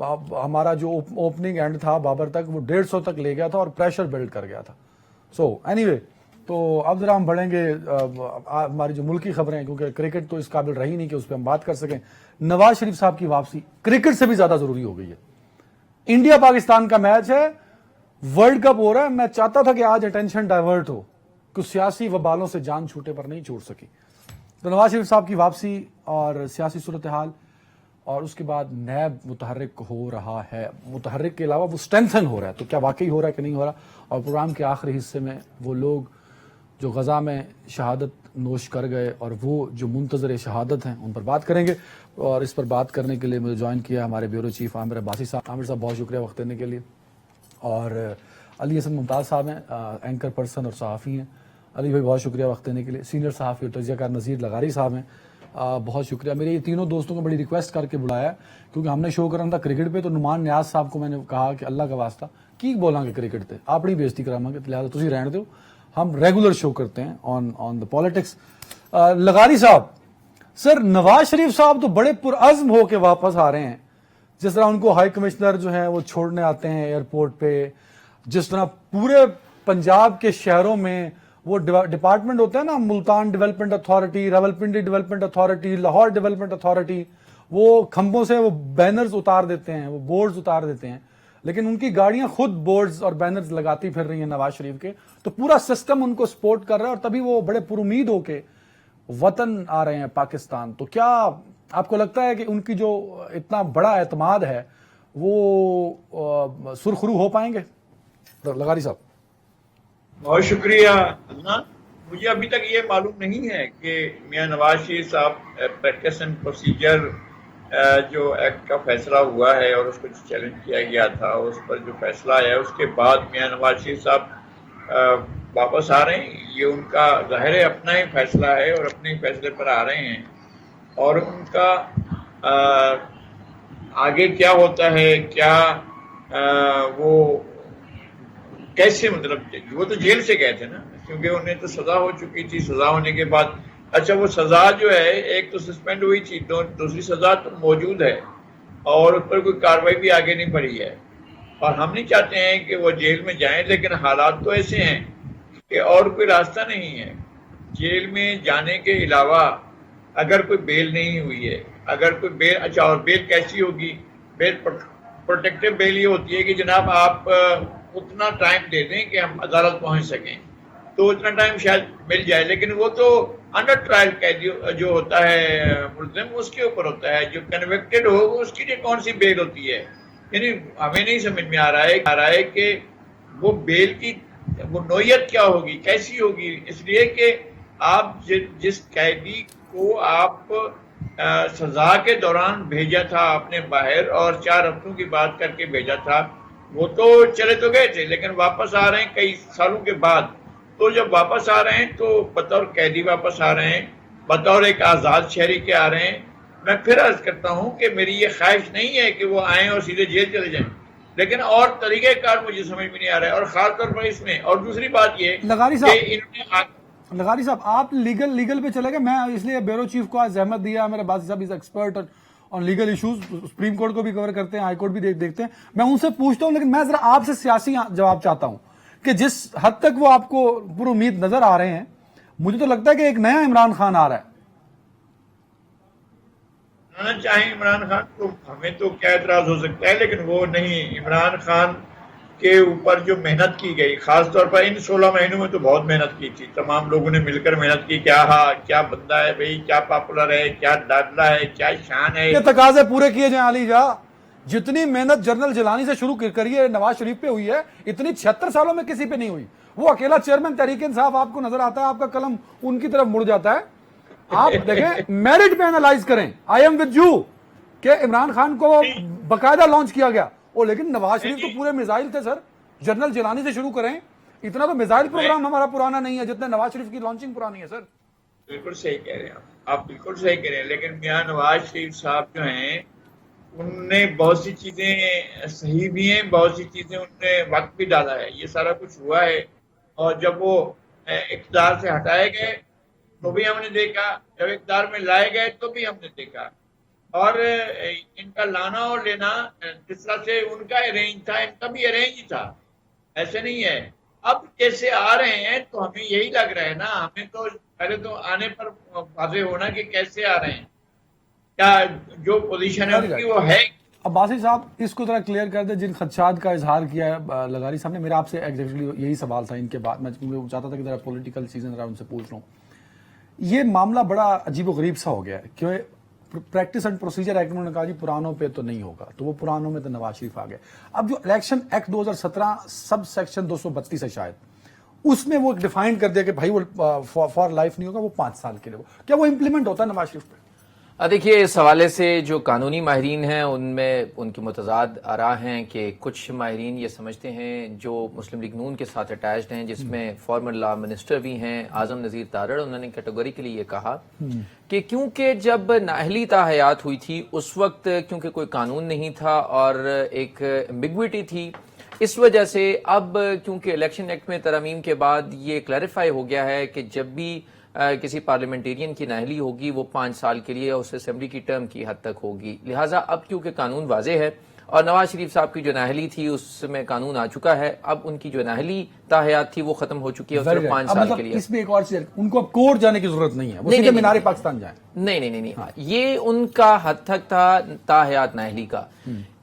ہمارا جو opening and تھا بابر تک وہ 150 تک لے گیا تھا اور پریشر بلڈ کر گیا تھا. سو اینی وے تو اب ذرا ہم بڑھیں گے ہماری جو ملکی خبریں, کیونکہ کرکٹ تو اس قابل رہی نہیں کہ اس پہ ہم بات کر سکیں. نواز شریف صاحب کی واپسی کرکٹ سے بھی زیادہ ضروری ہو گئی ہے. انڈیا پاکستان کا میچ ہے, ورلڈ کپ ہو رہا ہے. میں چاہتا تھا کہ آج اٹینشن ڈائیورٹ ہو, کچھ سیاسی وبالوں سے جان چھوٹے پر نہیں چھوٹ سکی. تو نواز شریف صاحب کی واپسی اور سیاسی صورتحال, اور اس کے بعد نیب متحرک ہو رہا ہے. متحرک کے علاوہ وہ اسٹرینتھن ہو رہا ہے. تو کیا واقعی ہو رہا ہے کہ نہیں ہو رہا؟ اور پروگرام کے آخری حصے میں وہ لوگ جو غزہ میں شہادت نوش کر گئے اور وہ جو منتظر شہادت ہیں ان پر بات کریں گے. اور اس پر بات کرنے کے لیے مجھے جوائن کیا ہمارے بیورو چیف عامر عباسی صاحب. عامر صاحب بہت شکریہ وقت دینے کے لیے. اور علی حسن ممتاز صاحب ہیں, اینکر پرسن اور صحافی ہیں. علی بھائی بہت شکریہ وقت دینے کے لیے. سینئر صحافی اور تجزیہ کار نذیر لغاری صاحب ہیں, بہت شکریہ. میرے یہ تینوں دوستوں کو بڑی ریکویسٹ کر کے بلایا کیونکہ ہم نے شو کرنا تھا کرکٹ پہ. تو نعمان نیاز صاحب کو میں نے کہا کہ اللہ کا واسطہ کی بولاں گے کرکٹ پہ, اپنی بےزتی کراواں گے, لہٰذا تسی رہن دو, ہم ریگولر شو کرتے ہیں آن دا پالیٹکس. لغاری صاحب, سر نواز شریف صاحب تو بڑے پرعزم ہو کے واپس آ رہے ہیں. جس طرح ان کو ہائی کمشنر جو ہیں وہ چھوڑنے آتے ہیں ایئرپورٹ پہ, جس طرح پورے پنجاب کے شہروں میں وہ ڈپارٹمنٹ ہوتے ہیں نا, Multan development authority, Rawalpindi development authority, Lahore development authority, وہ کھمبوں سے وہ بینرز اتار دیتے ہیں, وہ بورڈز اتار دیتے ہیں, لیکن ان کی گاڑیاں خود بورڈز اور بینرز لگاتی پھر رہی ہیں نواز شریف کے. تو پورا سسٹم ان کو سپورٹ کر رہا ہے اور تبھی وہ بڑے پر امید ہو کے وطن آ رہے ہیں پاکستان. تو کیا آپ کو لگتا ہے کہ ان کی جو اتنا بڑا اعتماد ہے وہ سرخرو ہو پائیں گے؟ لغاری صاحب بہت شکریہ. مجھے ابھی تک یہ معلوم نہیں ہے کہ میاں نواز شریف صاحب پریکٹس اینڈ پروسیجر جو ایکٹ کا فیصلہ ہوا ہے اور اس کو چیلنج کیا گیا تھا, اس پر جو فیصلہ آیا اس کے بعد میاں نواز شریف صاحب واپس آ رہے ہیں. یہ ان کا ظاہر ہے اپنا ہی فیصلہ ہے اور اپنے ہی فیصلے پر آ رہے ہیں. اور ان کا آگے کیا ہوتا ہے, کیا وہ کیسے, مطلب وہ تو جیل سے گئے تھے نا, کیونکہ انہیں تو سزا ہو چکی تھی. سزا ہونے کے بعد اچھا وہ سزا جو ہے ایک تو سسپینڈ ہوئی تھی, دوسری سزا تو موجود ہے اور اس پر کوئی کارروائی بھی آگے نہیں بڑھی ہے. اور ہم نہیں چاہتے ہیں کہ وہ جیل میں جائیں, لیکن حالات تو ایسے ہیں کہ اور کوئی راستہ نہیں ہے. جیل میں جانے کے علاوہ اگر کوئی بیل نہیں ہوئی ہے, اگر کوئی بیل, اچھا اور بیل کیسی ہوگی؟ بیل پروٹیکٹیو بیل یہ ہوتی ہے کہ جناب آپ اتنا ٹائم دے دیں کہ ہم عدالت پہنچ سکیں, تو اتنا ٹائم شاید مل جائے. لیکن وہ تو انڈر ٹرائل قیدی جو ہوتا ہے ملزم, اس کے اوپر ہوتا ہے. جو کنوکٹڈ ہو اس کی کون سی بیل ہوتی ہے؟ یعنی ہمیں نہیں سمجھ میں آ رہا ہے کہ وہ بیل کی وہ نوعیت کیا ہوگی, کیسی ہوگی. اس لیے کہ آپ جس قیدی کو آپ سزا کے دوران بھیجا تھا آپ نے باہر اور 4 ہفتوں کی بات کر کے بھیجا تھا, وہ تو چلے تو گئے تھے لیکن واپس آ رہے ہیں کئی سالوں کے بعد. تو جب واپس آ رہے ہیں تو بطور قیدی واپس آ رہے ہیں, بطور ایک آزاد شہری کے آ رہے ہیں. میں پھر عرض کرتا ہوں کہ میری یہ خواہش نہیں ہے کہ وہ آئیں اور سیدھے جیل چلے جائیں, لیکن اور طریقہ کار مجھے سمجھ میں نہیں آ رہا ہے. اور خاص طور پر اس میں اور دوسری بات یہ لغاری صاحب آپ لیگل پہ چلے گئے. میں اس لیے بیورو چیف کو آج زحمت دیا, میرے باسی صاحب is expert on legal issues, supreme court کو بھی کور کرتے ہیں, ہائی کورٹ بھی دیکھتے ہیں. میں ان سے پوچھتا ہوں, لیکن میں ذرا آپ سے سیاسی جواب چاہتا ہوں کہ جس حد تک وہ آپ کو پر امید نظر آ رہے ہیں, مجھے تو لگتا ہے کہ ایک نیا عمران خان آ رہا ہے. چاہے عمران خان کو ہمیں تو کیا اعتراض ہو سکتا ہے, لیکن وہ نہیں. عمران خان کے اوپر جو محنت کی گئی, خاص طور پر ان 16 مہینوں میں تو بہت محنت کی تھی, تمام لوگوں نے مل کر محنت کی. کیا بندہ ہے بھائی, کیا پاپولر ہے, کیا ڈاڈلا ہے, کیا شان ہے. یہ تقاضے پورے کیے جائیں علی جا. جتنی محنت جنرل جیلانی سے شروع کری ہے نواز شریف پہ ہوئی ہے, اتنی 76 سالوں میں کسی پہ نہیں ہوئی. وہ اکیلا چیئرمین تحریک انصاف آپ کو نظر آتا ہے, آپ کا قلم ان کی طرف مڑ جاتا ہے. آپ دیکھیں میرٹ پہ انالائز کریں, آئی ایم ود یو کہ عمران خان کو باقاعدہ لانچ کیا گیا, لیکن نواز شریف تو پورے میزائل تھے سر. جنرل جیلانی سے شروع کریں, اتنا تو میزائل پروگرام ہمارا پرانا نہیں ہے جتنا نواز شریف کی لانچنگ پرانی ہے سر. بالکل صحیح کہہ رہے ہیں آپ بالکل صحیح کہہ رہے ہیں. لیکن میاں نواز شریف صاحب جو ہیں ان نے بہت سی چیزیں صحیح بھی ہیں, بہت سی چیزیں ان نے وقت بھی ڈالا ہے. یہ سارا کچھ ہوا ہے, اور جب وہ اقتدار سے ہٹائے گئے تو بھی ہم نے دیکھا, جب اقتدار میں لائے گئے تو بھی ہم نے دیکھا. اور ان کا لانا اور لینا جس طرح سے ان کا ارینج تھا ان کا بھی ارینج ہی تھا، ایسے نہیں ہے۔ اب جیسے آ رہے ہیں تو ہمیں یہی لگ رہا ہے نا، ہمیں تو پہلے تو آنے پر واضح ہونا کہ کیسے آ رہے ہیں، کیا جو پوزیشن ہے ان کی وہ ہے۔ اب باسی صاحب اس کو ذرا کلیئر کر دیں، جن خدشات کا اظہار کیا ہے لغاری صاحب نے، میرا آپ سے ایگزیکٹلی یہی سوال تھا ان کے بعد، میں چاہتا تھا کہ ذرا پولیٹیکل سیزن ذرا ان سے پوچھ لوں۔ یہ معاملہ بڑا عجیب و غریب سا ہو گیا ہے کہ پریکٹس اینڈ پروسیجر ایکٹ انہوں نے کہا جی پرانوں پہ تو نہیں ہوگا، تو وہ پرانوں میں تو نواز شریف آ گئے۔ اب جو الیکشن ایکٹ 2017 سب سیکشن 232 ہے شاید، اس میں وہ ڈیفائن کر دیا کہ بھائی وہ فار لائف نہیں ہوگا، وہ 5 سال کے لیے ہو، کیا وہ امپلیمنٹ ہوتا ہے نواز شریف پہ؟ دیکھیے اس حوالے سے جو قانونی ماہرین ہیں ان میں ان کی متضاد آراء ہیں کہ کچھ ماہرین یہ سمجھتے ہیں جو مسلم لیگ نون کے ساتھ اٹیچڈ ہیں، جس میں فارمر لا منسٹر بھی ہیں اعظم نذیر تارڑ، انہوں نے کیٹیگوریکلی یہ کہا کہ کیونکہ جب نااہلی تاحیات ہوئی تھی اس وقت کیونکہ کوئی قانون نہیں تھا اور ایک ایمبیگوٹی تھی، اس وجہ سے اب کیونکہ الیکشن ایکٹ میں ترامیم کے بعد یہ کلیریفائی ہو گیا ہے کہ جب بھی کسی پارلیمنٹیرین کی نااہلی ہوگی وہ 5 سال کے لیے اس اسمبلی کی ٹرم کی حد تک ہوگی، لہٰذا اب کیونکہ قانون واضح ہے اور نواز شریف صاحب کی جو نااہلی تھی اس میں قانون آ چکا ہے، اب ان کی جو نااہلی تاحیات تھی وہ ختم ہو چکی ہے صرف 5 سال کے لیے۔ اس میں ایک اور چیز، ان کو اب کورٹ جانے کی ضرورت نہیں ہے، وہ سیدھے مینار پاکستان جائیں۔ نہیں، یہ ان کا حد تک تھا تاحیات نااہلی کا۔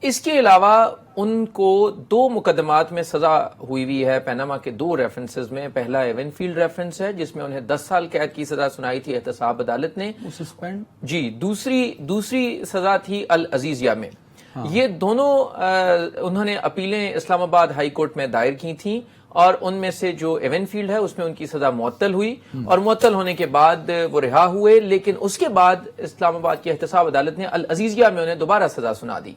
اس کے علاوہ ان کو 2 مقدمات میں سزا ہوئی ہے پیناما کے 2 ریفرنسز میں۔ پہلا ایون فیلڈ ریفرنس ہے جس میں انہیں 10 سال قید کی سزا سنائی تھی احتساب عدالت نے، جی۔ دوسری سزا تھی العزیزیہ میں۔ یہ دونوں انہوں نے اپیلیں اسلام آباد ہائی کورٹ میں دائر کی تھیں اور ان میں سے جو ایون فیلڈ ہے اس میں ان کی سزا معطل ہوئی اور معطل ہونے کے بعد وہ رہا ہوئے، لیکن اس کے بعد اسلام آباد کی احتساب عدالت نے العزیزیہ میں انہیں دوبارہ سزا سنا دی،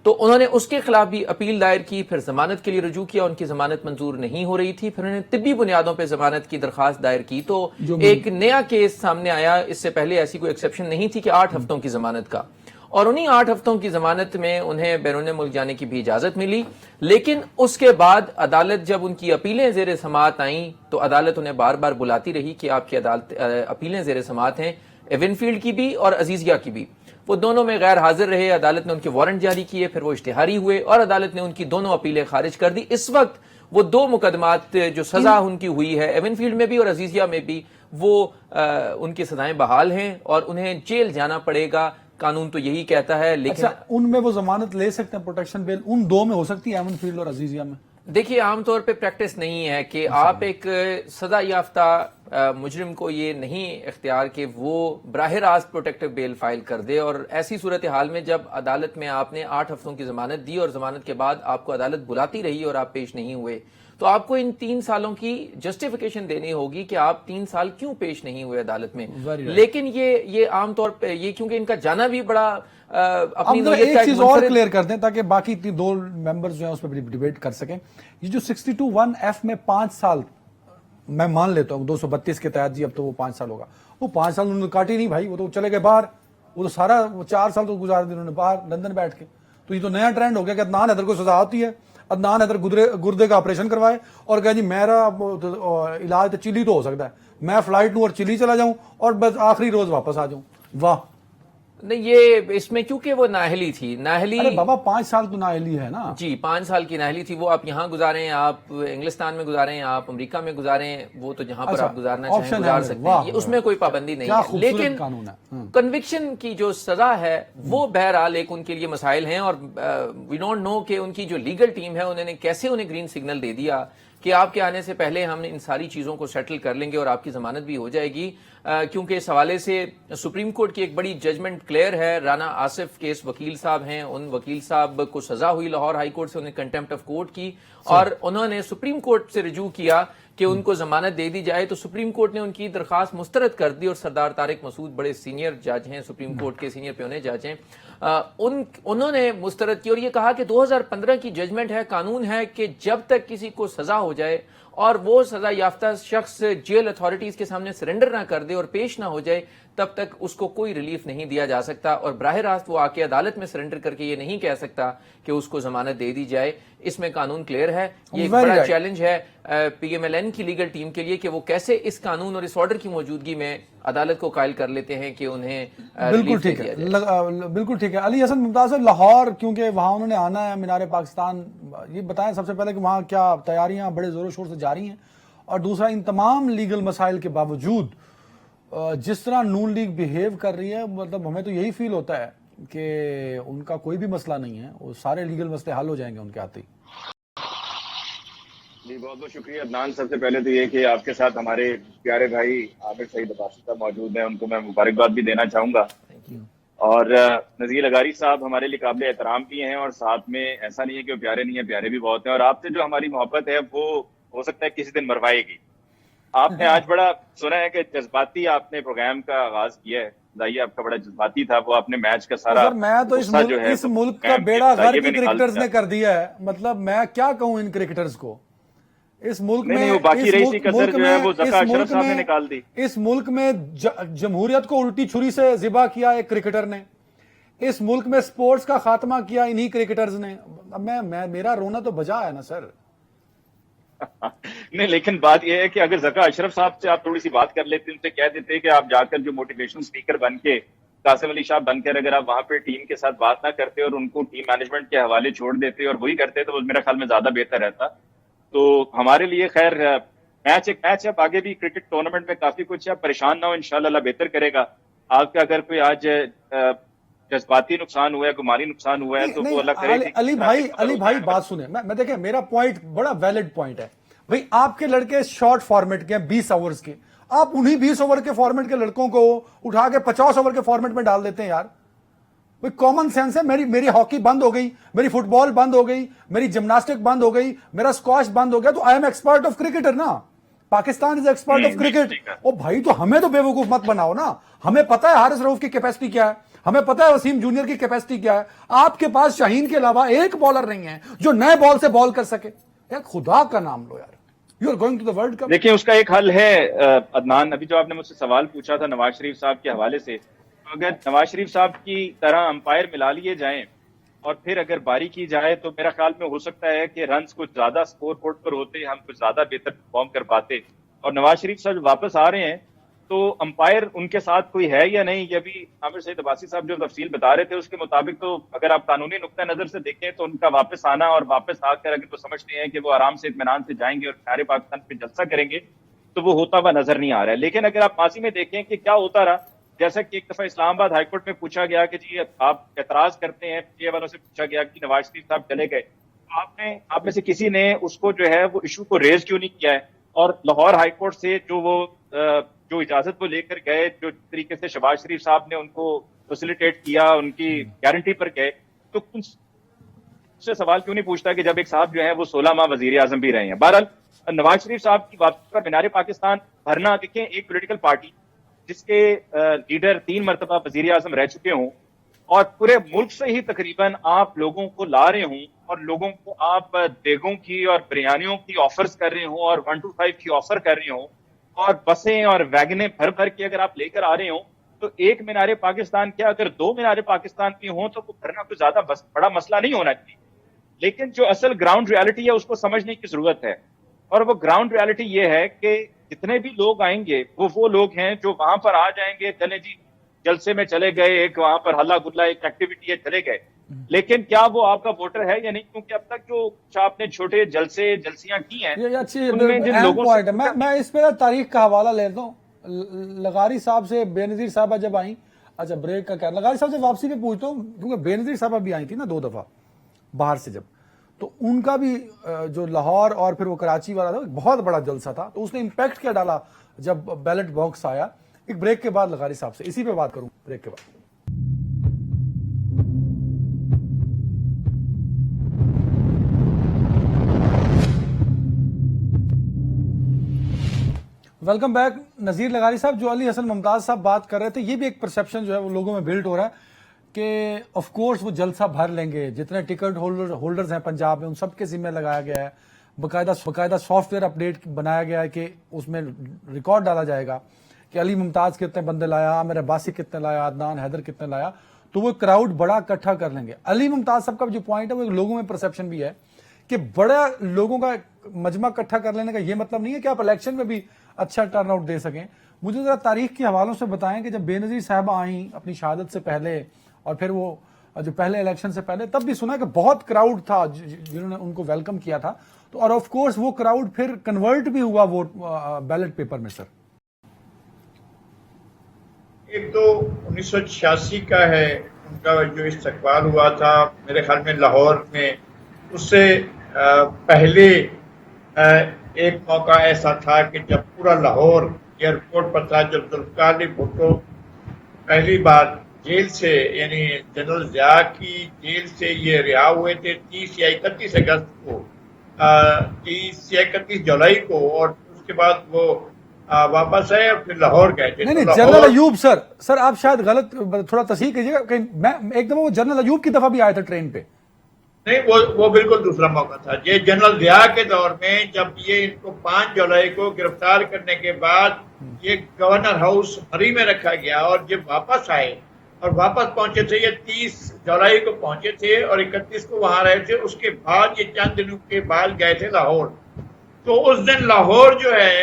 تو انہوں نے اس کے خلاف بھی اپیل دائر کی، پھر ضمانت کے لیے رجوع کیا، ان کی ضمانت منظور نہیں ہو رہی تھی، پھر انہوں نے طبی بنیادوں پہ ضمانت کی درخواست دائر کی، تو ایک نیا کیس سامنے آیا۔ اس سے پہلے ایسی کوئی ایکسیپشن نہیں تھی کہ 8 ہفتوں کی ضمانت کا، اور انہی 8 ہفتوں کی ضمانت میں انہیں بیرون ملک جانے کی بھی اجازت ملی، لیکن اس کے بعد عدالت جب ان کی اپیلیں زیر سماعت آئیں تو عدالت انہیں بار بار بلاتی رہی کہ آپ کی اپیلیں زیر سماعت ہیں، ایون فیلڈ کی بھی اور عزیزیہ کی بھی۔ وہ دونوں میں غیر حاضر رہے، عدالت نے ان کے وارنٹ جاری کیے، پھر وہ اشتہاری ہوئے اور عدالت نے ان کی دونوں اپیلیں خارج کر دی۔ اس وقت وہ 2 مقدمات جو سزا ان کی ہوئی ہے ایون فیلڈ میں بھی اور عزیزیہ میں بھی، وہ ان کی سزائیں بحال ہیں اور انہیں جیل جانا پڑے گا، قانون تو یہی کہتا ہے۔ لیکن ان میں وہ ضمانت لے سکتے ہیں، پروٹیکشن بیل ان 2 میں ہو سکتی ہے، ایون فیلڈ اور عزیزیہ میں؟ دیکھیے عام طور پہ پریکٹس نہیں ہے کہ آپ ایک سزا یافتہ مجرم کو یہ نہیں اختیار کہ وہ براہ راست پروٹیکٹیو بیل فائل کر دے، اور ایسی صورتحال میں جب عدالت میں آپ نے 8 ہفتوں کی ضمانت دی اور ضمانت کے بعد آپ کو عدالت بلاتی رہی اور آپ پیش نہیں ہوئے، تو آپ کو ان 3 سالوں کی جسٹیفیکیشن دینی ہوگی کہ آپ 3 سال کیوں پیش نہیں ہوئے عدالت میں۔ لیکن یہ عام طور پہ یہ کیونکہ ان کا جانا بھی بڑا اپنی ایک چیز اور کلیئر کر دیں تاکہ باقی 2 ممبرز جو ہیں اس پہ ڈیبیٹ کر سکیں، یہ جو 62(1)(f) میں 5 سال میں مان لیتا ہوں 232 کے تحت، جی اب تو وہ 5 سال ہوگا، وہ 5 سال انہوں نے کاٹی نہیں بھائی، وہ تو چلے گئے باہر، وہ تو سارا 4 سال تو گزار دی انہوں نے باہر لندن بیٹھ کے۔ تو یہ تو نیا ٹرینڈ ہو گیا کہ عدنان حیدر کو سزا ہوتی ہے، عدنان حیدر گردے کا آپریشن کروائے اور کہا جی میرا علاج تو چلی تو ہو سکتا ہے، میں فلائٹ لوں اور چلی چلا جاؤں اور بس آخری روز واپس آ جاؤں۔ واہ نہیں، یہ اس میں کیونکہ وہ نااہلی تھی، نااہلی بابا 5 سال تو نااہلی ہے نا، جی 5 سال کی نااہلی تھی، وہ آپ یہاں گزاریں، آپ انگلستان میں گزاریں، آپ امریکہ میں گزاریں، وہ تو جہاں پر آپ گزارنا چاہیں گزار سکتے ہیں، اس میں کوئی پابندی نہیں ہے۔ لیکن کنوکشن کی جو سزا ہے وہ بہرحال ایک ان کے لیے مسائل ہیں، اور وی ڈونٹ نو کہ ان کی جو لیگل ٹیم ہے انہوں نے کیسے انہیں گرین سگنل دے دیا کہ آپ کے آنے سے پہلے ہم ان ساری چیزوں کو سیٹل کر لیں گے اور آپ کی ضمانت بھی ہو جائے گی، کیونکہ اس حوالے سے سپریم کورٹ کی ایک بڑی ججمنٹ کلیئر ہے۔ رانا آصف کیس وکیل صاحب ہیں، ان وکیل صاحب کو سزا ہوئی لاہور ہائی کورٹ سے، انہیں کنٹیمپٹ آف کورٹ کی اور انہوں نے سپریم کورٹ سے رجوع کیا کہ ان کو ضمانت دے دی جائے، تو سپریم کورٹ نے ان کی درخواست مسترد کر دی، اور سردار طارق مسعود بڑے سینئر جج ہیں، سپریم کورٹ کے سینئر پیونے جج ہیں، انہوں نے مسترد کی اور یہ کہا کہ 2015 کی ججمنٹ ہے، قانون ہے کہ جب تک کسی کو سزا ہو جائے اور وہ سزا یافتہ شخص جیل اتھارٹیز کے سامنے سرنڈر نہ کر دے اور پیش نہ ہو جائے تب تک اس کو کوئی ریلیف نہیں دیا جا سکتا، اور براہ راست وہ آ کے عدالت میں سرنڈر کر کے یہ نہیں کہہ سکتا کہ اس کو ضمانت دے دی جائے۔ اس میں قانون کلیئر ہے، یہ ایک بڑا چیلنج ہے پی ایم ایل این کی لیگل ٹیم کے لیے کہ وہ کیسے اس قانون اور اس آرڈر کی موجودگی میں عدالت کو قائل کر لیتے ہیں کہ انہیں بالکل ریلیف ٹھیک دے ہے، دیا جائے۔ بالکل ٹھیک ہے۔ علی حسن ممتاز صاحب، لاہور کیونکہ وہاں انہوں نے آنا ہے، مینار پاکستان، یہ بتائیں سب سے پہلے کہ وہاں کیا تیاریاں بڑے زور و شور سے جاری ہیں، اور دوسرا ان تمام لیگل مسائل کے باوجود جس طرح نون لیگ بیہیو کر رہی ہے، مطلب ہمیں تو یہی فیل ہوتا ہے کہ ان کا کوئی بھی مسئلہ نہیں ہے، وہ سارے لیگل مسئلے حل ہو جائیں گے ان کے آتے ہی۔ جی بہت بہت شکریہ عدنان۔ سب سے پہلے تو یہ کہ آپ کے ساتھ ہمارے پیارے بھائی عامر سعید عباسی صاحب موجود ہیں، ان کو میں مبارکباد بھی دینا چاہوں گا، اور نذیر لغاری صاحب ہمارے لیے قابل احترام بھی ہیں، اور ساتھ میں ایسا نہیں ہے کہ وہ پیارے نہیں ہیں، پیارے بھی بہت ہیں، اور آپ سے جو ہماری محبت ہے وہ ہو سکتا ہے کسی دن مروائے گی۔ آپ نے آج بڑا سنا ہے کہ جذباتی آپ نے پروگرام کا آغاز کیا ہے، ظاہر آپ کا بڑا جذباتی تھا، وہ آپ نے میچ کا سارا سر میں تو غصہ جو ہے اس وہ ملک کا پروگرام کے بیڑا ذریعے غرق میں ہی نکال کرکٹرز دیا۔ نے کر دیا ہے، مطلب میں کیا کہوں ان کرکٹرز کو۔ اس ملک نہیں میں وہ باقی رہی سی کسر جو ہے وہ ذکا اشرف صاحب نے نکال دی۔ اس ملک میں جمہوریت کو الٹی چھری سے ذبح کیا ایک کرکٹر نے، اس ملک میں سپورٹس کا خاتمہ کیا انہی کرکٹرز نے۔ میرا رونا تو بجا ہے نا سر۔ نہیں لیکن بات یہ ہے کہ اگر ذکا اشرف صاحب سے آپ تھوڑی سی بات کر لیتے، ان سے کہہ دیتے کہ آپ جا کر جو موٹیویشن اسپیکر بن کے، قاسم علی شاہ بن کر اگر آپ وہاں پہ ٹیم کے ساتھ بات نہ کرتے اور ان کو ٹیم مینجمنٹ کے حوالے چھوڑ دیتے اور وہی کرتے تو میرا خیال میں زیادہ بہتر رہتا۔ تو ہمارے لیے خیر میچ ایک میچ ہے، آگے بھی کرکٹ ٹورنامنٹ میں کافی کچھ ہے، پریشان نہ ہو، انشاءاللہ اللہ بہتر کرے گا۔ آپ کا اگر کوئی آج جذباتی نقصان ہوا ہے، گمانی نقصان ہوا ہے تو وہ اللہ کرے۔ علی بھائی بات سنیں، میں دیکھیں میرا پوائنٹ بڑا ویلڈ پوائنٹ ہے بھئی، آپ کے لڑکے شارٹ فارمیٹ کے ہیں 20 اوورز کے، آپ انہی 20 اوور کے فارمیٹ کے لڑکوں کو اٹھا کے 50 اوور کے فارمیٹ میں ڈال دیتے ہیں یار۔ بھئی کامن سینس ہے، میری ہاکی بند ہو گئی، میری فٹ بال بند ہو گئی، میری جمناسٹک بند ہو گئی، میرا سکواش بند ہو گیا، تو I am expert of cricketer نا، Pakistan is expert of cricket. او بھائی تو ہمیں تو بے وقوف مت بناؤ نا، ہمیں پتہ ہے حارث رؤف کی کیپیسٹی کیا ہے، ہمیں پتہ ہے وسیم جونیئر کی کیپیسٹی کیا ہے۔ آپ کے پاس شاہین کے علاوہ ایک بالر نہیں ہے جو نئے بال سے بال کر سکے۔ یار خدا کا نام لو یار، you are going to the world cup. دیکھیں اس کا ایک حل ہے عدنان، ابھی جو آپ نے مجھ سے سوال پوچھا تھا نواز شریف صاحب کے حوالے سے، اگر نواز شریف صاحب کی طرح امپائر ملا لیے جائیں اور پھر اگر باری کی جائے تو میرا خیال میں ہو سکتا ہے کہ رنز کچھ زیادہ سکور بورڈ پر ہوتے، ہم کچھ زیادہ بہتر پرفارم کر پاتے۔ اور نواز شریف صاحب جو واپس آ رہے ہیں تو امپائر ان کے ساتھ کوئی ہے یا نہیں، یہ بھی عامر سعید عباسی صاحب جو تفصیل بتا رہے تھے اس کے مطابق تو اگر آپ قانونی نقطہ نظر سے دیکھیں تو ان کا واپس آنا اور واپس آ کر اگر وہ سمجھتے ہیں کہ وہ آرام سے اطمینان سے جائیں گے اور سارے پاکستان پہ جلسہ کریں گے تو وہ ہوتا ہوا نظر نہیں آ رہا ہے۔ لیکن اگر آپ ماضی میں دیکھیں کہ کیا ہوتا رہا، جیسا کہ ایک دفعہ اسلام آباد ہائی کورٹ میں پوچھا گیا کہ جی آپ اعتراض کرتے ہیں، پی والوں سے پوچھا گیا کہ نواز شریف صاحب چلے گئے، آپ میں سے کسی نے اس کو جو ہے وہ ایشو کو ریز کیوں نہیں کیا ہے؟ اور لاہور ہائی کورٹ سے جو اجازت وہ لے کر گئے، جو طریقے سے شہباز شریف صاحب نے ان کو فیسیلیٹیٹ کیا، ان کی گارنٹی پر گئے، تو کچھ سے سوال کیوں نہیں پوچھتا کہ جب ایک صاحب جو ہیں وہ 16 ماہ وزیر اعظم بھی رہے ہیں۔ بہرحال نواز شریف صاحب کی واپسی پر مینار پاکستان بھرنا، دیکھیں ایک پولیٹیکل پارٹی جس کے لیڈر 3 مرتبہ وزیر اعظم رہ چکے ہوں اور پورے ملک سے ہی تقریباً آپ لوگوں کو لا رہے ہوں اور لوگوں کو آپ دیگوں کی اور بریانیوں کی آفرز کر رہے ہوں اور 125 کی آفر کر رہے ہوں اور بسیں اور ویگنیں بھر بھر کے اگر آپ لے کر آ رہے ہوں، تو ایک مینار پاکستان کیا اگر 2 مینار پاکستان بھی ہوں تو وہ بھرنا کوئی زیادہ بڑا مسئلہ نہیں ہونا چاہیے۔ لیکن جو اصل گراؤنڈ ریالٹی ہے اس کو سمجھنے کی ضرورت ہے، اور وہ گراؤنڈ ریالٹی یہ ہے کہ جتنے بھی لوگ آئیں گے وہ لوگ ہیں جو وہاں پر آ جائیں گے، چلے جی جلسے میں چلے گئے، ایک وہاں پر ہلا گلا ایک ایکٹیویٹی ہے چلے گئے، لیکن کیا وہ آپ کا ووٹر ہے یا نہیں؟ کیونکہ اب تک جو آپ نے چھوٹے جلسیاں کی ہیں یہ اچھی اہم پوائنٹ ہے۔ میں اس پہ تاریخ کا حوالہ لیتا ہوں۔ لغاری صاحب سے بے نظیر صاحبہ جب آئیں، اچھا بریک کا کیا، لغاری صاحب سے واپسی پہ پوچھتا ہوں کیونکہ بے نظیر صاحبہ بھی آئی تھی نا 2 دفعہ باہر سے، جب تو ان کا بھی جو لاہور اور پھر وہ کراچی والا تھا بہت بڑا جلسہ تھا، تو اس نے امپیکٹ کیا ڈالا جب بیلٹ باکس آیا۔ ایک بریک کے بعد لغاری صاحب سے اسی پہ بات کروں، بریک کے بعد۔ Welcome back. نذیر لغاری صاحب، جو علی حسن ممتاز صاحب بات کر رہے تھے، یہ بھی ایک پرسیپشن جو ہے وہ لوگوں میں بلڈ ہو رہا ہے کہ آف کورس وہ جلسہ بھر لیں گے، جتنے ٹکٹ ہولڈرز ہیں پنجاب میں ان سب کے ذمہ لگایا گیا ہے، باقاعدہ سافٹ ویئر اپڈیٹ بنایا گیا ہے کہ اس میں ریکارڈ ڈالا جائے گا کہ علی ممتاز کتنے بندے لایا، عامر عباسی کتنے لایا، عدنان حیدر کتنے لایا، تو وہ کراؤڈ بڑا اکٹھا کر لیں گے۔ علی ممتاز صاحب کا جو پوائنٹ ہے وہ لوگوں میں پرسیپشن بھی ہے کہ بڑا لوگوں کا مجمع اکٹھا کر لینے کا یہ مطلب نہیں ہے کہ آپ الیکشن میں بھی اچھا ٹرن آؤٹ دے سکیں. مجھے ذرا تاریخ کے حوالوں سے بتائیں کہ جب بے نظیر صاحبہ آئیں اپنی شہادت سے پہلے اور پھر وہ جو پہلے الیکشن سے پہلے، تب بھی سنا کہ بہت کراؤڈ تھا جنہوں نے ان کو ویلکم کیا تھا، تو اور آف کورس وہ کراؤڈ پھر کنورٹ بھی ہوا ووٹ بیلٹ پیپر میں. سر ایک تو 1986 کا ہے ان کا جو استقبال ہوا تھا میرے خیال میں لاہور میں، اس سے پہلے ایک موقع ایسا تھا کہ جب پورا لاہور ایئرپورٹ پر تھا، جب ذوالفقار علی بھٹو پہلی بار جیل سے، یعنی جنرل ضیاء کی جیل سے یہ رہا ہوئے تھے 30 یا 31 اگست کو، 30 یا 31 جولائی کو، اور اس کے بعد وہ واپس آئے اور پھر لاہور گئے تھے. نہیں جنرل ایوب سر آپ شاید غلط تھوڑا تصحیح کیجیے گا کہ میں ایک دفعہ وہ جنرل ایوب کی دفعہ بھی آیا تھا ٹرین پہ. نہیں وہ بالکل دوسرا موقع تھا. یہ جنرل ضیاء کے دور میں جب یہ ان کو 5 جولائی کو گرفتار کرنے کے بعد یہ گورنر ہاؤس مری میں رکھا گیا، اور جب واپس آئے اور واپس پہنچے تھے، یہ 30 جولائی کو پہنچے تھے اور 31 کو وہاں رہے تھے. اس کے بعد یہ چند دنوں کے بعد گئے تھے لاہور. تو اس دن لاہور جو ہے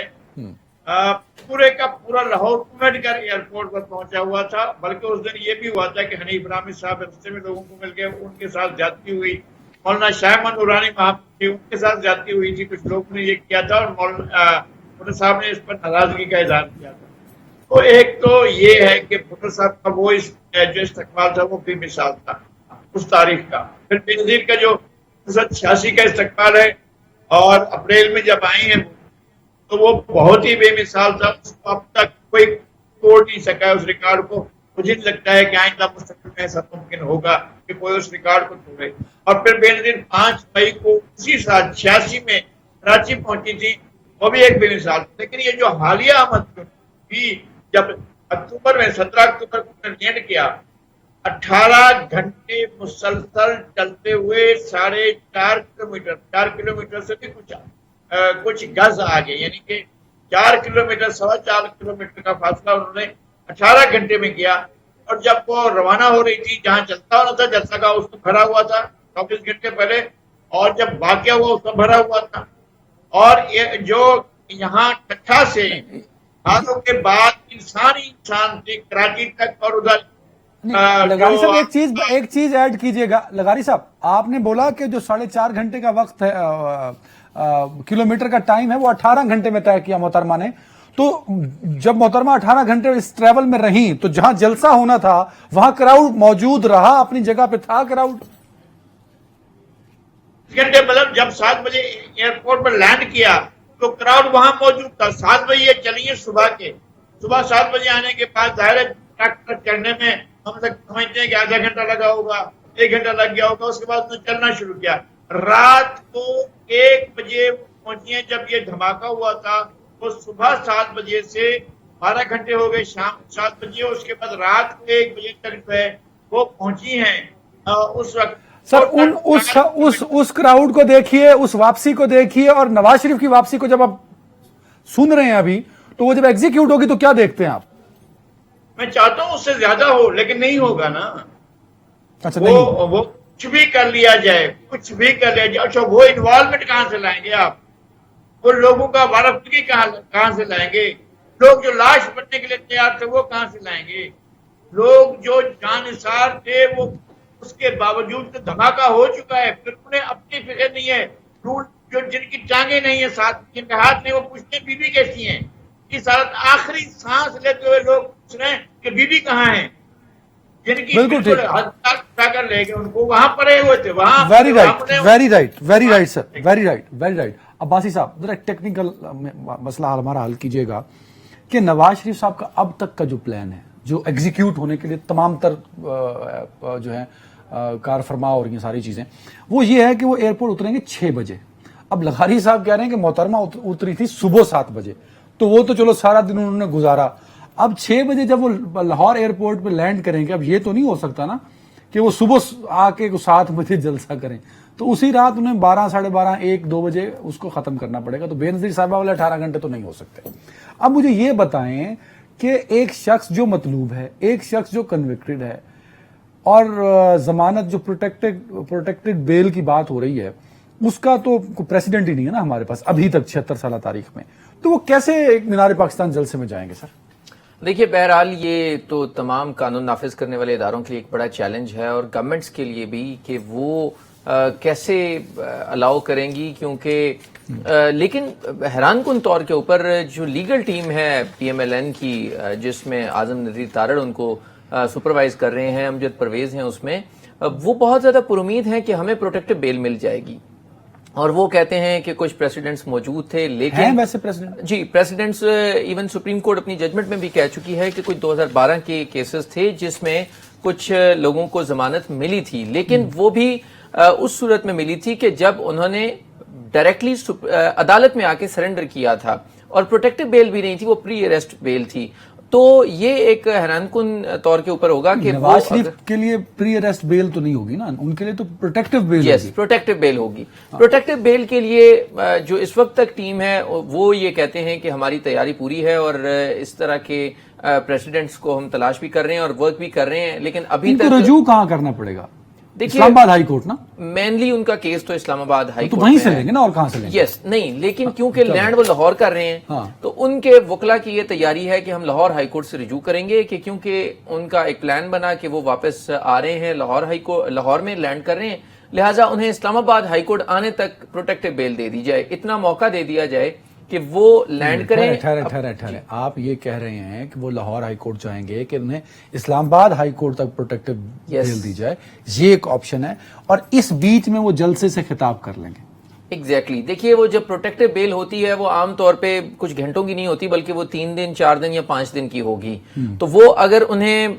پورے کا پورا لاہور کومیڈ کر ایئرپورٹ پر پہنچا ہوا تھا. بلکہ اس دن یہ بھی ہوا تھا کہ حنیف رحمی صاحب رستے میں لوگوں کو مل گئے، ان کے ساتھ زیادتی ہوئی. مولانا شاہ من نورانی محمد ان کے ساتھ زیادتی ہوئی تھی، کچھ لوگوں نے یہ کیا تھا، اور مولانا صاحب نے اس پر ناراضگی کا اظہار کیا تھا. تو ایک تو یہ ہے کہ بھٹو صاحب کا وہ جو استقبال تھا وہ بھی مثال تھا اس تاریخ کا. پھر بے نظیر کا جو 1986 کا استقبال ہے اور اپریل میں جب آئی ہیں تو وہ بہت ہی بے مثال تھا. اس کو اب تک کوئی توڑ نہیں سکا اس ریکارڈ کو. مجھے لگتا ہے کہ آئندہ مستقبل میں ایسا ممکن ہوگا کہ کوئی اس ریکارڈ کو توڑے. اور پھر بے نظیر 5 مئی کو اسی سال 86 میں کراچی پہنچی تھی، وہ بھی ایک بے مثال. لیکن یہ جو حالیہ آمد بھی جب اکتوبر میں 17 اکتوبر کو لینڈ کیا، 18 گھنٹے مسلسل چلتے ہوئے 4.5 کلومیٹر، 4 کلومیٹر سے بھی کچھ گز آگے، یعنی کہ 4 کلومیٹر 4.25 کلومیٹر کا فاصلہ انہوں نے 18 گھنٹے میں کیا. اور جب وہ روانہ ہو رہی تھی، جہاں چلتا ہونا تھا جلسہ کا اس کو بھرا ہوا تھا 24 گھنٹے پہلے، اور جب واقعہ ہوا اس کو بھرا ہوا تھا. اور یہ جو یہاں کٹھا سے حالوں کے بعد انسان تھے کراچی تک، اور ادھر لغاری صاحب ایک چیز ایڈ کیجئے گا. لغاری صاحب آپ نے بولا کہ جو 4.5 گھنٹے کا وقت ہے، کلومیٹر کا ٹائم ہے، وہ 18 گھنٹے میں طے کیا محترمہ نے. تو جب محترمہ 18 گھنٹے اس ٹریول میں رہیں تو جہاں جلسہ ہونا تھا وہاں کراؤڈ موجود رہا، اپنی جگہ پہ تھا کراؤڈ؟ گھنٹے مطلب جب 7 بجے ایئرپورٹ پر لینڈ کیا تو کراؤڈ وہاں موجود تھا. 7 بجے یہ چلیے صبح 7 بجے آنے کے بعد ظاہر ہے ٹریکٹر چڑھنے میں ہم تک سمجھتے ہیں کہ آدھا گھنٹہ لگا ہوگا، 1 گھنٹہ لگ گیا ہوگا. اس کے بعد انہوں نے چلنا شروع کیا. رات کو 1 بجے پہنچی ہیں جب یہ دھماکہ ہوا تھا. وہ صبح 7 بجے سے 12 گھنٹے ہو گئے، شام 7 بجے. اس کے بعد رات کو 1 بجے تک جو ہے وہ پہنچی ہیں. اس وقت سر اس کراؤڈ کو دیکھیے، اس واپسی کو دیکھیے، اور نواز شریف کی واپسی کو جب آپ سن رہے ہیں ابھی، تو وہ جب ایگزیکیوٹ ہوگی تو کیا دیکھتے ہیں آپ؟ میں چاہتا ہوں اس سے زیادہ ہو، لیکن نہیں ہوگا نا. اچھا وہ کچھ بھی کر لیا جائے. اچھا وہ انوالومنٹ کہاں سے لائیں گے آپ؟ وہ لوگوں کا وارفتگی کہاں سے لائیں گے؟ لوگ جو لاش بننے کے لیے تیار تھے وہ کہاں سے لائیں گے؟ لوگ جو جانثار تھے وہ اس کے باوجود کہ دھماکہ ہو چکا ہے پھر انہیں اپنی فکر نہیں ہے. جو جن کی ٹانگیں نہیں ہیں ساتھ، جن کے ہاتھ نہیں، وہ پوچھتے ہیں بیوی کیسی ہیں. اس حالت آخری سانس لیتے ہوئے لوگ پوچھ رہے ہیں کہ بیوی کہاں ہیں. جن کی بالکل حد تک اٹھا کر لے گئے ان کو، وہاں پڑے ہوئے تھے وہاں. Very right sir, very right. Abbasi صاحب ذرا ٹیکنیکل مسئلہ ہمارا حل کیجئے گا کہ نواز شریف صاحب کا اب تک کا جو پلان ہے، جو ایگزیکیوٹ ہونے کے لیے تمام تر جو ہے کار فرما ہو رہی ہیں ساری چیزیں، وہ یہ ہے کہ وہ ایئرپورٹ اتریں گے 6 بجے. اب لغاری صاحب کہہ رہے ہیں کہ محترمہ اتری تھی صبح 7 بجے، تو وہ تو چلو سارا دن انہوں نے گزارا. اب 6 بجے جب وہ لاہور ایئرپورٹ پہ لینڈ کریں گے، اب یہ تو نہیں ہو سکتا نا کہ وہ صبح آ کے 7 بجے جلسہ کریں. تو اسی رات انہیں 12 ساڑھے 12 1 2 بجے اس کو ختم کرنا پڑے گا. تو بے نظیر صاحبہ والے 18 گھنٹے تو نہیں ہو سکتے. اب مجھے یہ بتائیں کہ ایک شخص جو مطلوب ہے، ایک شخص جو کنوکٹڈ ہے، اور ضمانت جو پروٹیکٹڈ بیل کی بات ہو رہی ہے، اس کا تو پریسیڈنٹ ہی نہیں ہے نا ہمارے پاس ابھی تک 76 سالہ تاریخ میں. تو وہ کیسے ایک مینار پاکستان جلسے میں جائیں گے سر؟ دیکھیے بہرحال یہ تو تمام قانون نافذ کرنے والے اداروں کے لیے ایک بڑا چیلنج ہے اور گورنمنٹس کے لیے بھی کہ وہ کیسے الاؤ کریں گی، کیونکہ لیکن حیران کن طور کے اوپر جو لیگل ٹیم ہے پی ایم ایل این کی، جس میں اعظم نذیر تارڑ ان کو سپروائز کر رہے ہیں، امجد پرویز ہیں اس میں، وہ بہت زیادہ پرامید ہیں کہ ہمیں پروٹیکٹیو بیل مل جائے گی، اور وہ کہتے ہیں کہ کچھ پریسیڈنٹس موجود تھے لیکن ہیں ویسے پریزیڈنٹ؟ جی پریسیڈنٹس، ایون سپریم کورٹ اپنی ججمنٹ میں بھی کہہ چکی ہے کہ کچھ 2012 کے کیسز تھے جس میں کچھ لوگوں کو ضمانت ملی تھی، لیکن وہ بھی اس صورت میں ملی تھی کہ جب انہوں نے ڈائریکٹلی عدالت میں آ کے سرنڈر کیا تھا، اور پروٹیکٹیو بیل بھی نہیں تھی، وہ پری اریسٹ بیل تھی۔ تو یہ ایک حیران کن طور کے اوپر ہوگا کہ نواز شریف کے لیے پری اریسٹ بیل تو نہیں ہوگی نا، ان کے لیے تو پروٹیکٹیو بیل یس ہوگی۔ پروٹیکٹیو بیل ہوگی۔ پروٹیکٹیو بیل کے لیے جو اس وقت تک ٹیم ہے وہ یہ کہتے ہیں کہ ہماری تیاری پوری ہے، اور اس طرح کے پریسیڈنٹس کو ہم تلاش بھی کر رہے ہیں اور ورک بھی کر رہے ہیں، لیکن ابھی ان کو تک رجوع کہاں کرنا پڑے گا؟ دیکھیے اسلام آباد ہائی کورٹ نا، مینلی ان کا کیس تو اسلام آباد ہائی تو کورٹ وہیں میں سے ہے۔ لیں گے نا، اور کہاں سے لیں گے؟ یس نہیں، لیکن کیونکہ لینڈ وہ لاہور کر رہے ہیں، ہاں۔ تو ان کے وکلا کی یہ تیاری ہے کہ ہم لاہور ہائی کورٹ سے رجوع کریں گے، کہ کیونکہ ان کا ایک پلان بنا کہ وہ واپس آ رہے ہیں لاہور میں لینڈ کر رہے ہیں، لہٰذا انہیں اسلام آباد ہائی کورٹ آنے تک پروٹیکٹیو بیل دے دی جائے، اتنا موقع دے دیا جائے کہ وہ لینڈ کریں۔ ٹھہرے آپ یہ کہہ رہے ہیں کہ وہ لاہور ہائی کورٹ جائیں گے کہ انہیں اسلام آباد ہائی کورٹ تک پروٹیکٹیو بیل دی جائے، یہ ایک آپشن ہے، اور اس بیچ میں وہ جلسے سے خطاب کر لیں گے۔ ایگزیکٹلی دیکھیے وہ جب پروٹیکٹیو بیل ہوتی ہے وہ عام طور پہ کچھ گھنٹوں کی نہیں ہوتی، بلکہ وہ 3 دن 4 دن یا 5 دن کی ہوگی، تو وہ اگر انہیں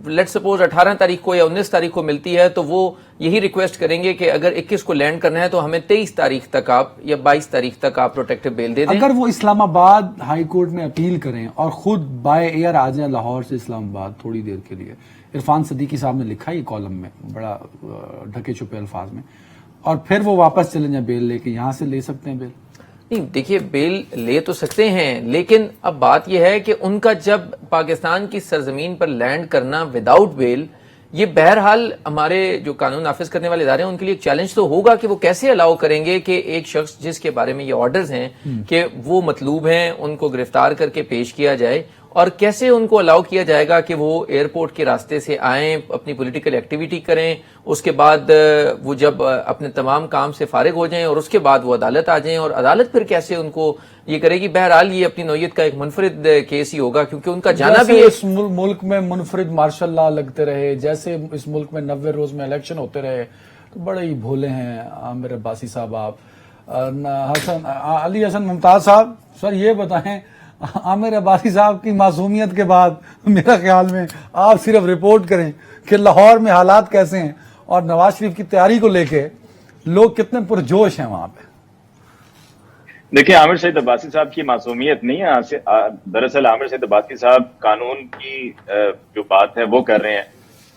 لیٹ سپوز 18 تاریخ کو یا 19 تاریخ کو ملتی ہے تو وہ یہی ریکویسٹ کریں گے کہ اگر 21 کو لینڈ کرنا ہے تو ہمیں 23 تاریخ تک آپ یا 22 تاریخ تک آپ پروٹیکٹیو بیل دے دیں۔ اگر وہ اسلام آباد ہائی کورٹ میں اپیل کریں اور خود بائے ایئر آ جائیں لاہور سے اسلام آباد تھوڑی دیر کے لیے، عرفان صدیقی صاحب نے لکھا یہ کالم میں بڑا ڈھکے چھپے الفاظ میں، اور پھر وہ واپس چلیں جائیں بیل لے کے، یہاں سے لے سکتے ہیں بیل؟ نہیں دیکھیے بیل لے تو سکتے ہیں، لیکن اب بات یہ ہے کہ ان کا جب پاکستان کی سرزمین پر لینڈ کرنا وداؤٹ بیل، یہ بہرحال ہمارے جو قانون نافذ کرنے والے ادارے ہیں ان کے لیے ایک چیلنج تو ہوگا کہ وہ کیسے الاؤ کریں گے کہ ایک شخص جس کے بارے میں یہ آرڈرز ہیں کہ وہ مطلوب ہیں ان کو گرفتار کر کے پیش کیا جائے، اور کیسے ان کو الاؤ کیا جائے گا کہ وہ ایئرپورٹ کے راستے سے آئیں، اپنی پولیٹیکل ایکٹیویٹی کریں، اس کے بعد وہ جب اپنے تمام کام سے فارغ ہو جائیں اور اس کے بعد وہ عدالت آ جائیں، اور عدالت پھر کیسے ان کو یہ کرے گی۔ بہرحال یہ اپنی نوعیت کا ایک منفرد کیس ہی ہوگا، کیونکہ ان کا جانا بھی اس ملک میں منفرد مارشل لا لگتے رہے، جیسے اس ملک میں 90 روز میں الیکشن ہوتے رہے، تو بڑے ہی بھولے ہیں عامر عباسی صاحب۔ آپ علی حسن ممتاز صاحب، سر یہ بتائیں عامر عباسی صاحب کی معصومیت کے بعد میرا خیال میں آپ صرف رپورٹ کریں کہ لاہور میں حالات کیسے ہیں اور نواز شریف کی تیاری کو لے کے لوگ کتنے پرجوش ہیں وہاں پہ۔ دیکھیں عامر سعید عباسی صاحب کی معصومیت نہیں ہے، دراصل عامر سعید عباسی صاحب قانون کی جو بات ہے وہ کر رہے ہیں،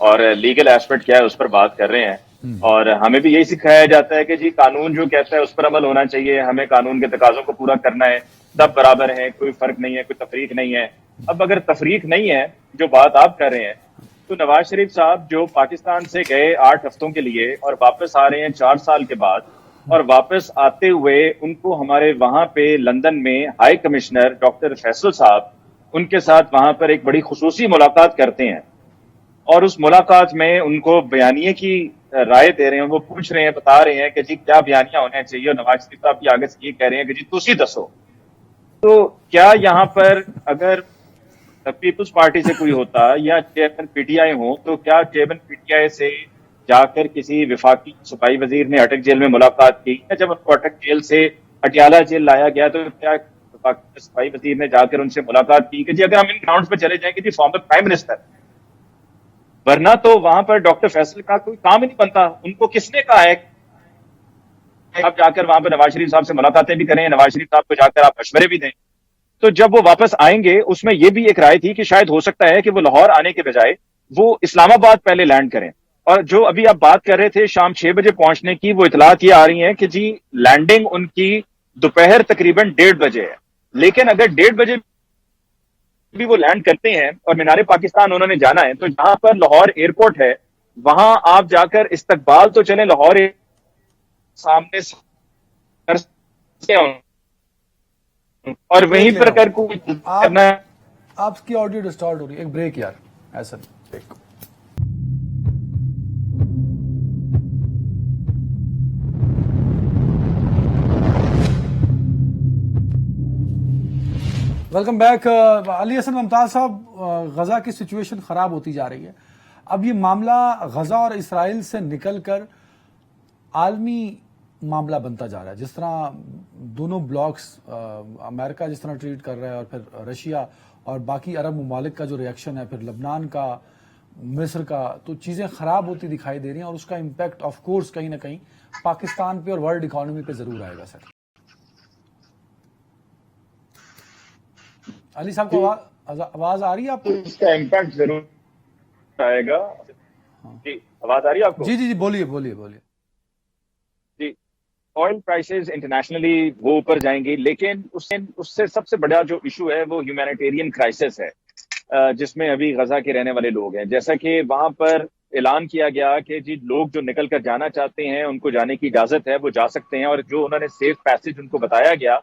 اور لیگل ایسپیکٹ کیا ہے اس پر بات کر رہے ہیں، اور ہمیں بھی یہی سکھایا جاتا ہے کہ جی قانون جو کہتا ہے اس پر عمل ہونا چاہیے، ہمیں قانون کے تقاضوں کو پورا کرنا ہے، سب برابر ہیں، کوئی فرق نہیں ہے، کوئی تفریق نہیں ہے۔ اب اگر تفریق نہیں ہے جو بات آپ کر رہے ہیں، تو نواز شریف صاحب جو پاکستان سے گئے 8 ہفتوں کے لیے اور واپس آ رہے ہیں 4 سال کے بعد، اور واپس آتے ہوئے ان کو ہمارے وہاں پہ لندن میں ہائی کمشنر ڈاکٹر فیصل صاحب ان کے ساتھ وہاں پر ایک بڑی خصوصی ملاقات کرتے ہیں، اور اس ملاقات میں ان کو بیانیے کی رائے دے رہے ہیں، وہ پوچھ رہے ہیں، بتا رہے ہیں کہ جی کیا بیانیہ ہونا چاہیے، اور نواز شریف صاحب کی آگے سے یہ کہہ رہے ہیں کہ جی تسی دسو۔ تو کیا یہاں پر اگر پیپلز پارٹی سے کوئی ہوتا یا چیئرمین پی ٹی آئی ہو، تو کیا چیئرمین پی ٹی آئی سے جا کر کسی وفاقی صوبائی وزیر نے اٹک جیل میں ملاقات کی، یا جب ان کو اٹک جیل سے پٹیالہ جیل لایا گیا تو کیا وفاقی صوبائی وزیر نے جا کر ان سے ملاقات کی کہ جی اگر ہم ان گراؤنڈز پہ چلے جائیں کہ جی فارمر پرائم منسٹر، ورنہ تو وہاں پر ڈاکٹر فیصل کا کوئی کام ہی نہیں بنتا۔ ان کو کس نے کہا ہے آپ جا کر وہاں پہ نواز شریف صاحب سے ملاقاتیں بھی کریں، نواز شریف صاحب کو جا کر آپ مشورے بھی دیں؟ تو جب وہ واپس آئیں گے اس میں یہ بھی ایک رائے تھی کہ شاید ہو سکتا ہے کہ وہ لاہور آنے کے بجائے وہ اسلام آباد پہلے لینڈ کریں، اور جو ابھی آپ بات کر رہے تھے شام 6 بجے پہنچنے کی، وہ اطلاعات یہ آ رہی ہیں کہ جی لینڈنگ ان کی دوپہر تقریباً 1:30 بجے ہے، لیکن اگر 1:30 بجے بھی وہ لینڈ کرتے ہیں اور مینار پاکستان انہوں نے جانا ہے، تو جہاں پر لاہور ایئرپورٹ ہے وہاں آپ جا کر استقبال تو چلیں لاہور سامنے سے اور وہیں پر اگر کوئی کرنا ہے. آپ کی آڈیو ڈسٹارٹ ہو رہی ہے, ایک بریک یار, ایسا نہیں. Welcome back. علی حسن ممتاز صاحب, غزہ کی سچویشن خراب ہوتی جا رہی ہے. اب یہ معاملہ غزہ اور اسرائیل سے نکل کر عالمی معاملہ بنتا جا رہا ہے. جس طرح دونوں بلاکس, امریکہ جس طرح ٹریٹ کر رہا ہے, اور پھر رشیا اور باقی عرب ممالک کا جو ریئیکشن ہے, پھر لبنان کا, مصر کا, تو چیزیں خراب ہوتی دکھائی دے رہی ہیں, اور اس کا امپیکٹ آف کورس کہیں نہ کہیں پاکستان پہ اور ورلڈ اکانومی پہ ضرور آئے گا. سر علی صاحب کو آواز آ رہی ہے آپ کو؟ اس کا امپیکٹ ضرور آئے گا. جی آواز آ رہی ہے آپ کو؟ جی جی جی, بولیے بولیے بولیے. جی, آئل پرائسز انٹرنیشنلی وہ اوپر جائیں گی, لیکن اس سے سب سے بڑا جو ایشو ہے وہ ہیومینیٹیرین کرائسس ہے, جس میں ابھی غزہ کے رہنے والے لوگ ہیں. جیسا کہ وہاں پر اعلان کیا گیا کہ جی لوگ جو نکل کر جانا چاہتے ہیں ان کو جانے کی اجازت ہے, وہ جا سکتے ہیں. اور جو انہوں نے سیف پیسج ان کو بتایا گیا,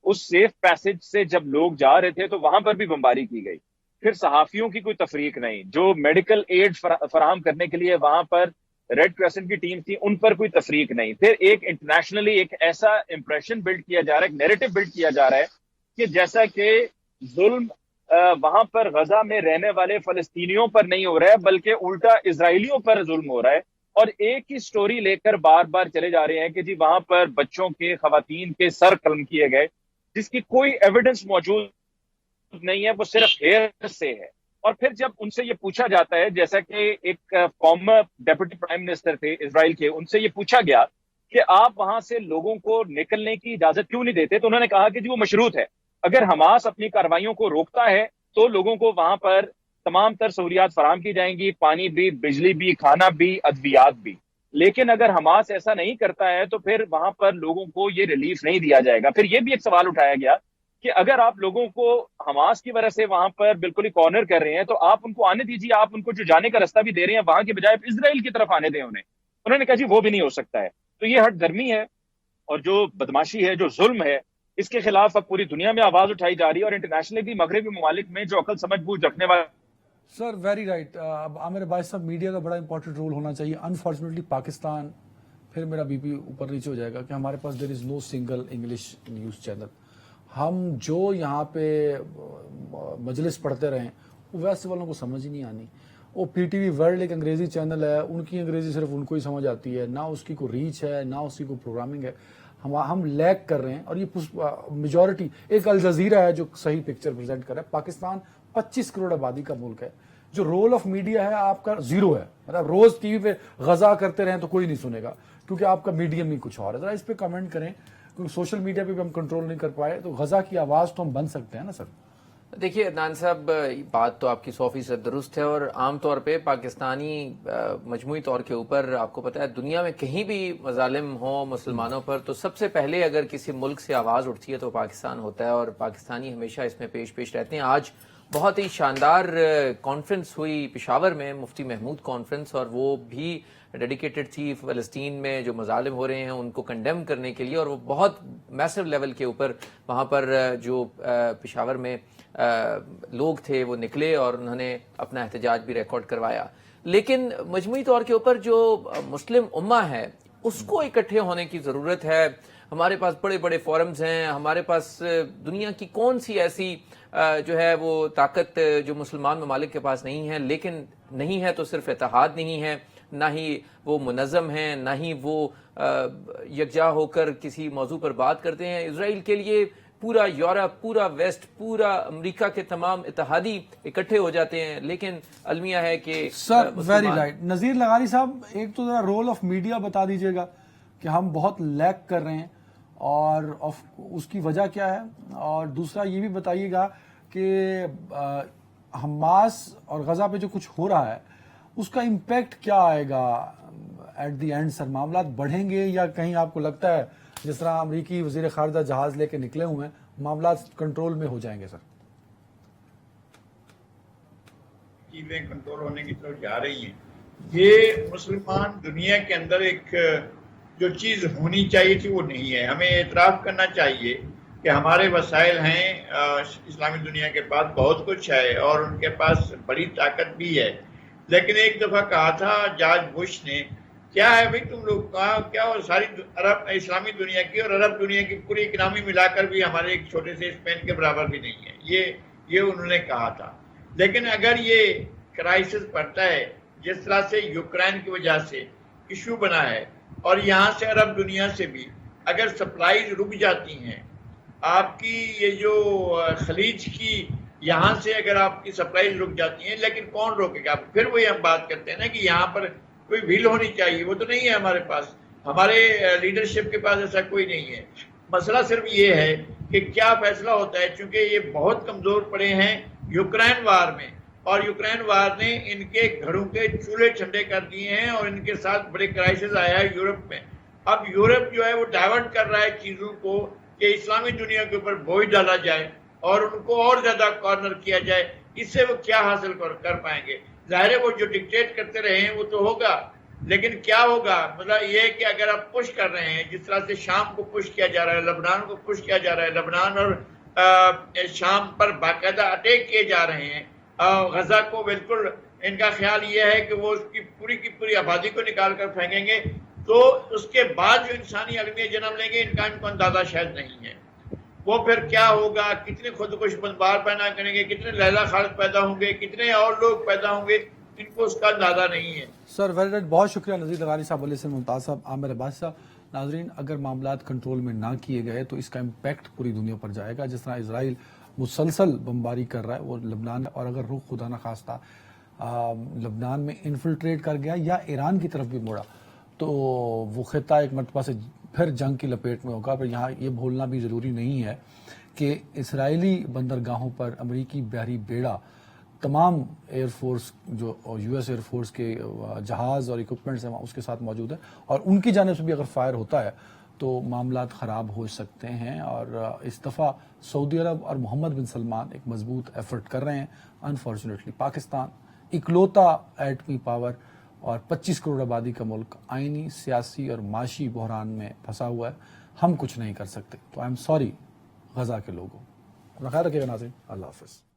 اس سیف پیسج سے جب لوگ جا رہے تھے تو وہاں پر بھی بمباری کی گئی. پھر صحافیوں کی کوئی تفریق نہیں, جو میڈیکل ایڈ فراہم کرنے کے لیے وہاں پر ریڈ کریسنٹ کی ٹیم تھی ان پر کوئی تفریق نہیں. پھر ایک انٹرنیشنلی ایک ایسا امپریشن بلڈ کیا جا رہا ہے, ایک نیریٹو بلڈ کیا جا رہا ہے کہ جیسا کہ ظلم وہاں پر غزہ میں رہنے والے فلسطینیوں پر نہیں ہو رہا ہے, بلکہ الٹا اسرائیلیوں پر ظلم ہو رہا ہے. اور ایک ہی سٹوری لے کر بار بار چلے جا رہے ہیں کہ جی وہاں پر بچوں کے, خواتین کے سر قلم کیے گئے, جس کی کوئی ایویڈنس موجود نہیں ہے, وہ صرف ہیئر سے ہے. اور پھر جب ان سے یہ پوچھا جاتا ہے, جیسا کہ ایک فارمر ڈیپٹی پرائم منسٹر تھے اسرائیل کے, ان سے یہ پوچھا گیا کہ آپ وہاں سے لوگوں کو نکلنے کی اجازت کیوں نہیں دیتے, تو انہوں نے کہا کہ جی وہ مشروط ہے. اگر حماس اپنی کارروائیوں کو روکتا ہے تو لوگوں کو وہاں پر تمام تر سہولیات فراہم کی جائیں گی, پانی بھی, بجلی بھی, کھانا بھی, ادویات بھی. لیکن اگر حماس ایسا نہیں کرتا ہے تو پھر وہاں پر لوگوں کو یہ ریلیف نہیں دیا جائے گا. پھر یہ بھی ایک سوال اٹھایا گیا کہ اگر آپ لوگوں کو حماس کی وجہ سے وہاں پر بالکل ہی کارنر کر رہے ہیں تو آپ ان کو آنے دیجیے, آپ ان کو جو جانے کا راستہ بھی دے رہے ہیں وہاں کے بجائے اسرائیل کی طرف آنے دیں انہیں. انہوں نے کہا جی وہ بھی نہیں ہو سکتا ہے. تو یہ ہٹ دھرمی ہے اور جو بدماشی ہے, جو ظلم ہے, اس کے خلاف اب پوری دنیا میں آواز اٹھائی جا رہی ہے, اور انٹرنیشنلی بھی مغربی ممالک میں جو عقل سمجھ بوجھ رکھنے والے. سر ویری رائٹ. اب عامر باعث صاحب, میڈیا کا بڑا امپورٹنٹ رول ہونا چاہیے. انفارچونیٹلی پاکستان, پھر میرا بی پی اوپر نیچے ہو جائے گا کہ ہمارے پاس there is no single English news channel. ہم جو یہاں پہ مجلس پڑھتے رہیں وہ ویسے والوں کو سمجھ ہی نہیں آنی. وہ پی ٹی وی ورلڈ ایک انگریزی چینل ہے, ان کی انگریزی صرف ان کو ہی سمجھ آتی ہے, نہ اس کی کوئی ریچ ہے, نہ اس کی کوئی پروگرامنگ ہے. ہم لیک کر رہے ہیں, اور یہ میجورٹی ایک الجزیرہ ہے جو صحیح پکچر پریزنٹ کر رہا ہے. پاکستان 25 کروڑ آبادی کا ملک ہے. جو رول آف میڈیا ہے آپ کا زیرو ہے. مطلب روز ٹی وی پہ غزہ کرتے رہیں تو کوئی نہیں سنے گا, کیونکہ آپ کا میڈیم ہی کچھ اور ہے. ذرا اس پہ کمنٹ کریں, کیونکہ سوشل میڈیا پہ بھی ہم کنٹرول نہیں کر پائے, تو غزہ کی آواز تو ہم بن سکتے ہیں نا سر. دیکھیے عدنان صاحب, بات تو آپ کی 100% درست ہے, اور عام طور پہ پاکستانی مجموعی طور کے اوپر آپ کو پتا ہے دنیا میں کہیں بھی مظالم ہوں مسلمانوں پر تو سب سے پہلے اگر کسی ملک سے آواز اٹھتی ہے تو پاکستان ہوتا ہے, اور پاکستانی ہمیشہ اس میں پیش رہتے ہیں. آج بہت ہی شاندار کانفرنس ہوئی پشاور میں, مفتی محمود کانفرنس, اور وہ بھی ڈیڈیکیٹڈ تھی فلسطین میں جو مظالم ہو رہے ہیں ان کو کنڈیم کرنے کے لیے, اور وہ بہت میسو لیول کے اوپر وہاں پر جو پشاور میں لوگ تھے وہ نکلے اور انہوں نے اپنا احتجاج بھی ریکارڈ کروایا. لیکن مجموعی طور کے اوپر جو مسلم امہ ہے اس کو اکٹھے ہونے کی ضرورت ہے. ہمارے پاس بڑے بڑے فورمز ہیں, ہمارے پاس دنیا کی کون سی ایسی جو ہے وہ طاقت جو مسلمان ممالک کے پاس نہیں ہے, لیکن نہیں ہے تو صرف اتحاد نہیں ہے, نہ ہی وہ منظم ہیں, نہ ہی وہ یکجا ہو کر کسی موضوع پر بات کرتے ہیں. اسرائیل کے لیے پورا یورپ, پورا ویسٹ, پورا امریکہ کے تمام اتحادی اکٹھے ہو جاتے ہیں, لیکن المیہ ہے کہ سر ویری رائٹ. نذیر لغاری صاحب, ایک تو ذرا رول آف میڈیا بتا دیجیے گا کہ ہم بہت لیک کر رہے ہیں اور اس کی وجہ کیا ہے, اور دوسرا یہ بھی بتائیے گا کہ حماس اور غزہ پہ جو کچھ ہو رہا ہے اس کا امپیکٹ کیا آئے گا ایٹ دی اینڈ. سر معاملات بڑھیں گے یا کہیں آپ کو لگتا ہے جس طرح امریکی وزیر خارجہ جہاز لے کے نکلے ہوئے ہیں معاملات کنٹرول میں ہو جائیں گے؟ سر چیزیں کنٹرول ہونے کی طرف جا رہی ہیں. یہ مسلمان دنیا کے اندر ایک جو چیز ہونی چاہیے تھی وہ نہیں ہے. ہمیں اعتراف کرنا چاہیے کہ ہمارے وسائل ہیں، اسلامی دنیا کے پاس بہت کچھ ہے اور ان کے پاس بڑی طاقت بھی ہے، لیکن ایک دفعہ کہا تھا جارج بش نے، کیا ہے بھائی تم لوگ کا کیا، اور ساری عرب اسلامی دنیا کی اور عرب دنیا کی پوری اکنامی ملا کر بھی ہمارے ایک چھوٹے سے اسپین کے برابر بھی نہیں ہے، یہ انہوں نے کہا تھا۔ لیکن اگر یہ کرائسس پڑتا ہے جس طرح سے یوکرین کی وجہ سے ایشو بنا ہے، اور یہاں سے عرب دنیا سے بھی اگر سپلائیز رک جاتی ہیں، آپ کی یہ جو خلیج کی یہاں سے اگر آپ کی سپلائیز رک جاتی ہیں، لیکن کون روکے گا؟ پھر وہی ہم بات کرتے ہیں نا کہ یہاں پر کوئی ویل ہونی چاہیے، وہ تو نہیں ہے ہمارے پاس، ہمارے لیڈرشپ کے پاس ایسا کوئی نہیں ہے۔ مسئلہ صرف یہ ہے کہ کیا فیصلہ ہوتا ہے، چونکہ یہ بہت کمزور پڑے ہیں یوکرین وار میں، اور یوکرین وار نے ان کے گھروں کے چولہے ٹھنڈے کر دیے ہیں، اور ان کے ساتھ بڑے کرائسس آیا ہے یورپ میں۔ اب یورپ جو ہے وہ ڈائیورٹ کر رہا ہے چیزوں کو کہ اسلامی دنیا کے اوپر بوجھ ڈالا جائے اور ان کو اور زیادہ کارنر کیا جائے، اس سے وہ کیا حاصل کر پائیں گے؟ ظاہر ہے وہ جو ڈکٹیٹ کرتے رہے ہیں وہ تو ہوگا، لیکن کیا ہوگا؟ مطلب یہ کہ اگر آپ پش کر رہے ہیں جس طرح سے شام کو پش کیا جا رہا ہے، لبنان کو پش کیا جا رہا ہے، لبنان اور شام پر باقاعدہ اٹیک کیے جا رہے ہیں، غزہ کو بالکل ان کا خیال یہ ہے کہ وہ اس کی پوری آبادی کو نکال کر پھینکیں گے، تو اس کے بعد جو انسانی اگنی جنم لیں گے ان کا ان کو اندازہ شاید نہیں ہے۔ وہ پھر کیا ہوگا، کتنے خودکش بمبار پیدا کریں گے، کتنے لیلا خالد پیدا ہوں گے، کتنے اور لوگ پیدا ہوں گے، ان کو اس کا اندازہ نہیں ہے۔ سر ویری رائٹ، بہت شکریہ نذیر لغاری صاحب، ولی سے ممتاز صاحب، عامر عباس صاحب۔ ناظرین، اگر معاملات کنٹرول میں نہ کیے گئے تو اس کا امپیکٹ پوری دنیا پر جائے گا، جس طرح اسرائیل مسلسل بمباری کر رہا ہے وہ لبنان، اور اگر رخ خدا نہ خواستہ لبنان میں انفلٹریٹ کر گیا یا ایران کی طرف بھی مڑا تو وہ خطہ ایک مرتبہ سے پھر جنگ کی لپیٹ میں ہوگا۔ پر یہاں یہ بھولنا بھی ضروری نہیں ہے کہ اسرائیلی بندرگاہوں پر امریکی بحری بیڑا، تمام ایئر فورس جو یو ایس ایئر فورس کے جہاز اور اکوپمنٹس ہیں اس کے ساتھ موجود ہیں، اور ان کی جانب سے بھی اگر فائر ہوتا ہے تو معاملات خراب ہو سکتے ہیں۔ اور اس دفعہ سعودی عرب اور محمد بن سلمان ایک مضبوط ایفرٹ کر رہے ہیں۔ انفارچونیٹلی پاکستان اکلوتا ایٹمی پاور اور 25 کروڑ آبادی کا ملک آئینی، سیاسی اور معاشی بحران میں پھنسا ہوا ہے، ہم کچھ نہیں کر سکتے۔ تو آئی ایم سوری غزہ کے لوگوں۔ خیر رکھیے گا ناظرین، اللہ حافظ۔